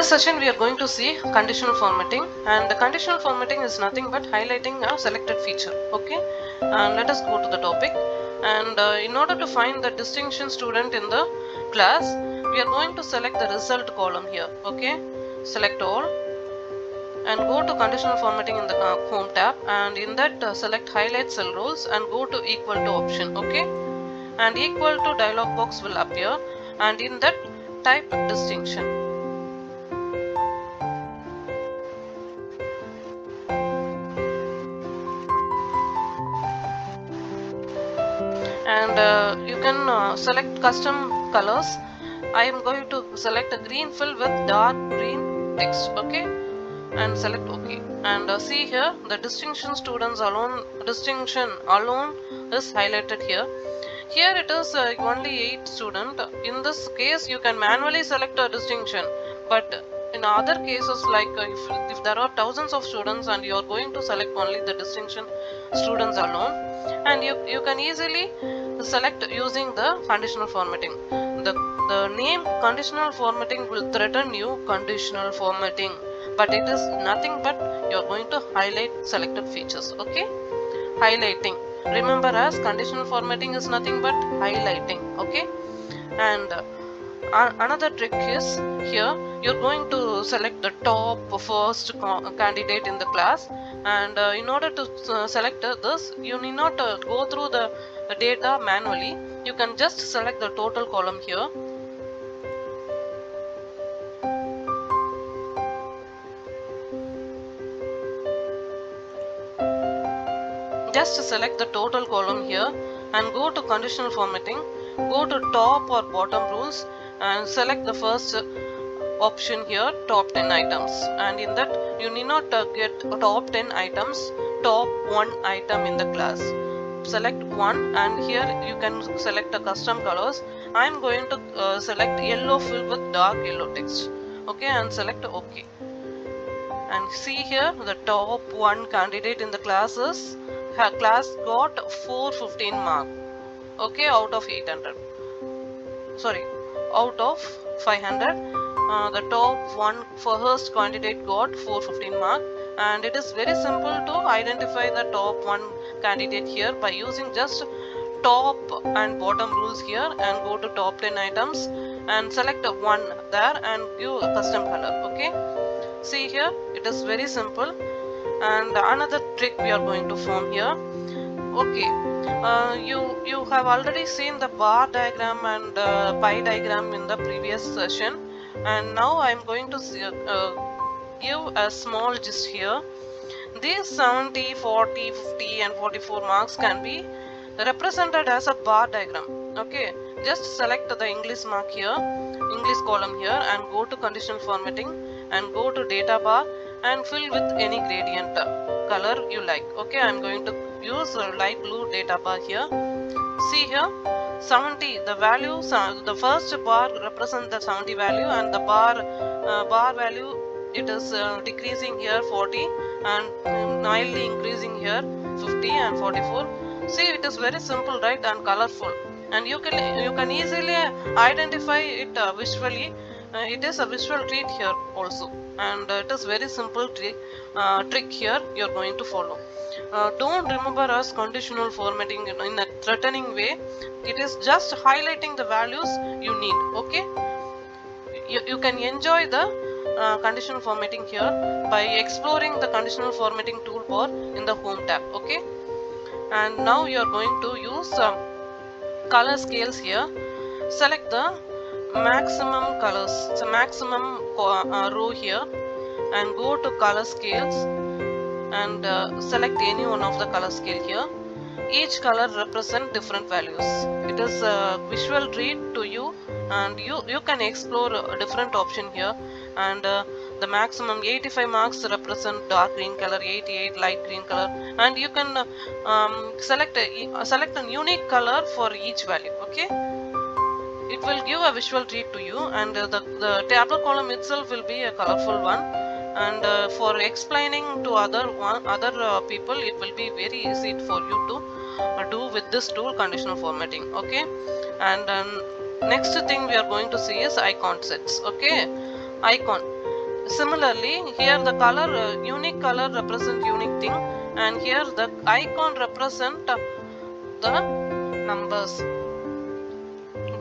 this session we are going to see conditional formatting, and the conditional formatting is nothing but highlighting a selected feature. Okay, and let us go to the topic. And in order to find the distinction student in the class, we are going to select the result column here. Okay, select all and go to conditional formatting in the home tab, and in that select highlight cell rules and go to equal to option. Okay, and equal to dialog box will appear, and in that type distinction. And you can select custom colors. I am going to select a green fill with dark green text. Okay, and select OK, and see here the distinction alone is highlighted here. Here it is only 8 student. In this case you can manually select a distinction, but in other cases, like if there are thousands of students and you are going to select only the distinction students alone, and you can easily select using the conditional formatting. The name conditional formatting will threaten you conditional formatting, but it is nothing but you are going to highlight selected features. Okay, highlighting, remember, as conditional formatting is nothing but highlighting. Okay, and another trick is here you're going to select the top first candidate in the class, and in order to select this, you need not go through the data manually. You can just select the total column here. Just select the total column here and go to conditional formatting, go to top or bottom rules and select the first option here, top 10 items, and in that you need not get top 10 items, top 1 item in the class. Select one, and here you can select a custom colors. I am going to select yellow fill with dark yellow text. Okay, and select OK, and see here the top 1 candidate in the class is her class got 415 mark. Okay, out of 800, sorry, out of 500, the top one first candidate got 415 mark, and it is very simple to identify the top one candidate here by using just top and bottom rules here, and go to top 10 items and select one there and give a custom color. Okay, see here it is very simple. And another trick we are going to form here. Okay, you have already seen the bar diagram and pie diagram in the previous session, and now I am going to give a small gist here. These 70, 40, 50 and 44 marks can be represented as a bar diagram. Okay, just select the English mark here, English column here, and go to conditional formatting and go to data bar and fill with any gradient color you like. Okay, I am going to use light blue data bar here. See here 70, the value, the first bar represents the 70 value, and the bar value, it is decreasing here 40 and mildly increasing here 50 and 44. See, it is very simple, right, and colorful, and you can easily identify it visually. It is a visual treat here also, and it is very simple trick here you are going to follow. Don't remember as conditional formatting in a threatening way. It is just highlighting the values you need. Okay, you can enjoy the conditional formatting here by exploring the conditional formatting toolbar in the home tab. Okay, and now you are going to use color scales here. Select the maximum colors, so maximum row here, and go to color scales and select any one of the color scale here. Each color represent different values. It is a visual treat to you, and you can explore a different option here. And the maximum 85 marks represent dark green color, 88 light green color, and you can select a unique color for each value. Okay, it will give a visual treat to you, and the table column itself will be a colorful one, and for explaining to other people, it will be very easy for you to do with this tool, conditional formatting. Okay, and next thing we are going to see is icon sets. Okay, icon, Similarly, here the color, unique color represent unique thing, and here the icon represent the numbers.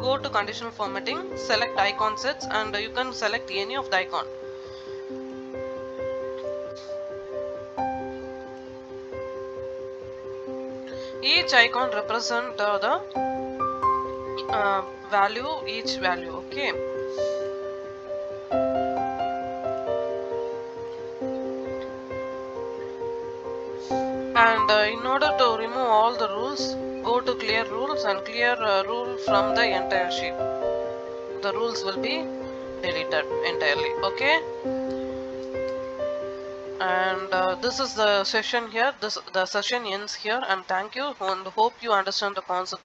Go to conditional formatting, select icon sets, and you can select any of the icon. Each icon represent the value, each value. Okay. And in order to remove all the rules, go to clear rules and clear rule from the entire sheet. The rules will be deleted entirely. Okay. And this is the session here. The session ends here, and thank you, and hope you understand the concept